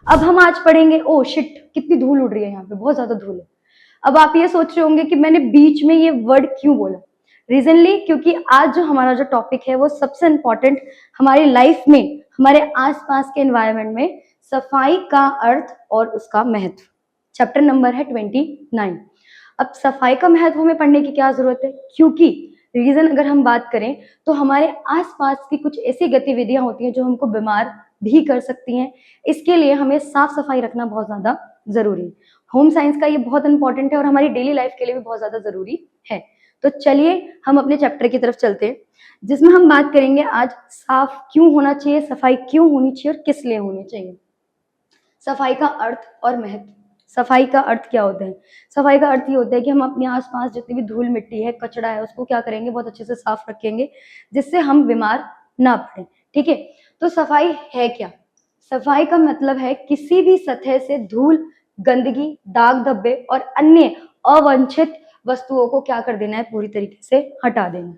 अब हम आज पढ़ेंगे, ओ शिट कितनी धूल उड़ रही है यहाँ पे, बहुत ज्यादा धूल है। अब आप ये सोच रहे होंगे कि मैंने बीच में ये वर्ड क्यों बोला। रीजनली क्योंकि आज जो हमारा जो टॉपिक है वो सबसे इंपॉर्टेंट हमारी लाइफ में, हमारे आसपास के एनवायरनमेंट में सफाई का अर्थ और उसका महत्व। चैप्टर नंबर है 29। अब सफाई का महत्व हमें पढ़ने की क्या जरूरत है, क्योंकि रीजन अगर हम बात करें तो हमारे आसपास की कुछ ऐसी गतिविधियां होती हैं जो हमको बीमार भी कर सकती हैं। इसके लिए हमें साफ सफाई रखना बहुत ज्यादा जरूरी है। होम साइंस का ये बहुत इंपॉर्टेंट है और हमारी डेली लाइफ के लिए भी बहुत ज्यादा जरूरी है। तो चलिए हम अपने चैप्टर की तरफ चलते हैं, जिसमें हम बात करेंगे आज साफ क्यों होना चाहिए, सफाई क्यों होनी चाहिए और किस लिए होनी चाहिए। सफाई का अर्थ और महत्व। सफाई का अर्थ क्या होता है? सफाई का अर्थ ये होता है कि हम अपने आसपास जितनी भी धूल मिट्टी है, कचरा है, उसको क्या करेंगे, बहुत अच्छे से साफ रखेंगे, जिससे हम बीमार ना पड़े। ठीक है, तो सफाई है क्या? सफाई का मतलब है किसी भी सतह से धूल, गंदगी, दाग धब्बे और अन्य अवांछित वस्तुओं को क्या कर देना है, पूरी तरीके से हटा देना।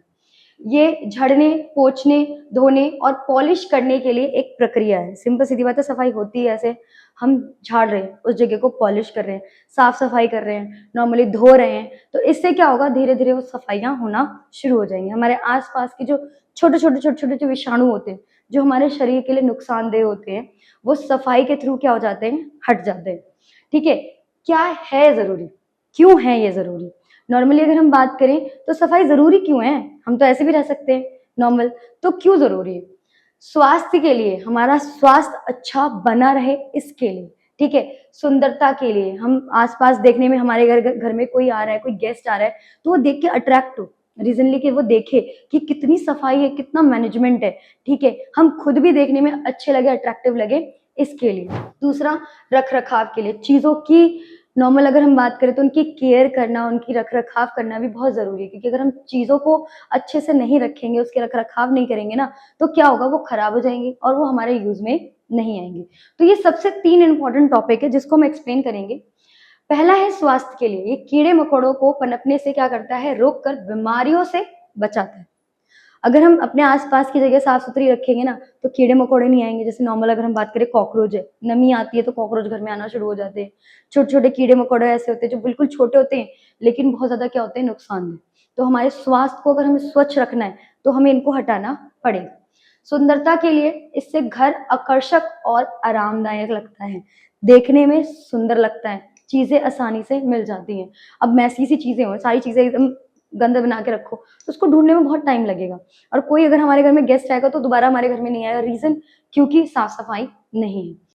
ये झड़ने, पोंछने, धोने और पॉलिश करने के लिए एक प्रक्रिया है। सिंपल सीधी बात है, सफाई होती है ऐसे, हम झाड़ रहे हैं, उस जगह को पॉलिश कर रहे हैं, साफ सफाई कर रहे हैं, नॉर्मली धो रहे हैं, तो इससे क्या होगा, धीरे धीरे वो सफाइयां होना शुरू हो जाएंगी। हमारे आसपास के जो छोटे छोटे छोटे छोटे जो विषाणु होते हैं, जो हमारे शरीर के लिए नुकसानदेह होते हैं, वो सफाई के थ्रू क्या हो जाते हैं, हट जाते हैं। ठीक है, क्या है जरूरी, क्यों है ये जरूरी? नॉर्मली अगर हम बात करें तो सफाई जरूरी क्यों है, हम तो ऐसे भी रह सकते हैं नॉर्मल, तो क्यों जरूरी है? स्वास्थ्य के लिए, हमारा स्वास्थ्य अच्छा बना रहे इसके लिए। ठीक है, सुंदरता के लिए, हम आसपास देखने में, हमारे घर में कोई आ रहा है, कोई गेस्ट आ रहा है, तो वो देख के अट्रैक्ट हो, रीजनली कि वो देखे कि कितनी सफाई है, कितना मैनेजमेंट है। ठीक है, हम खुद भी देखने में अच्छे लगे, अट्रैक्टिव लगे, इसके लिए। दूसरा, रख रखाव के लिए, चीजों की नॉर्मल अगर हम बात करें तो उनकी केयर करना, उनकी रख रखाव करना भी बहुत जरूरी है, क्योंकि अगर हम चीजों को अच्छे से नहीं रखेंगे, उसके रख रखाव नहीं करेंगे ना, तो क्या होगा, वो खराब हो जाएंगे और वो हमारे यूज में नहीं आएंगे। तो ये सबसे 3 इंपॉर्टेंट टॉपिक है जिसको हम एक्सप्लेन करेंगे। पहला है स्वास्थ्य के लिए, ये कीड़े मकोड़ों को पनपने से क्या करता है, रोक कर बीमारियों से बचाता है। अगर हम अपने आसपास की जगह साफ सुथरी रखेंगे ना, तो कीड़े मकोड़े नहीं आएंगे। जैसे नॉर्मल अगर हम बात करें, कॉकरोच है, नमी आती है तो कॉकरोच घर में आना शुरू हो जाते हैं। छोटे छोटे कीड़े मकोड़े ऐसे होते हैं जो बिल्कुल छोटे होते हैं, लेकिन बहुत ज्यादा क्या होते हैं, नुकसानदेह। तो हमारे स्वास्थ्य को अगर हमें स्वच्छ रखना है तो हमें इनको हटाना पड़ेगा। सुंदरता के लिए, इससे घर आकर्षक और आरामदायक लगता है, देखने में सुंदर लगता है, चीजें आसानी से मिल जाती हैं। अब मैसी सी चीजें हो, सारी चीजें एकदम गंद बना के रखो तो उसको ढूंढने में बहुत टाइम लगेगा, और कोई अगर हमारे घर में गेस्ट आएगा तो दोबारा हमारे घर में नहीं आएगा। रीजन, क्योंकि साफ सफाई नहीं है।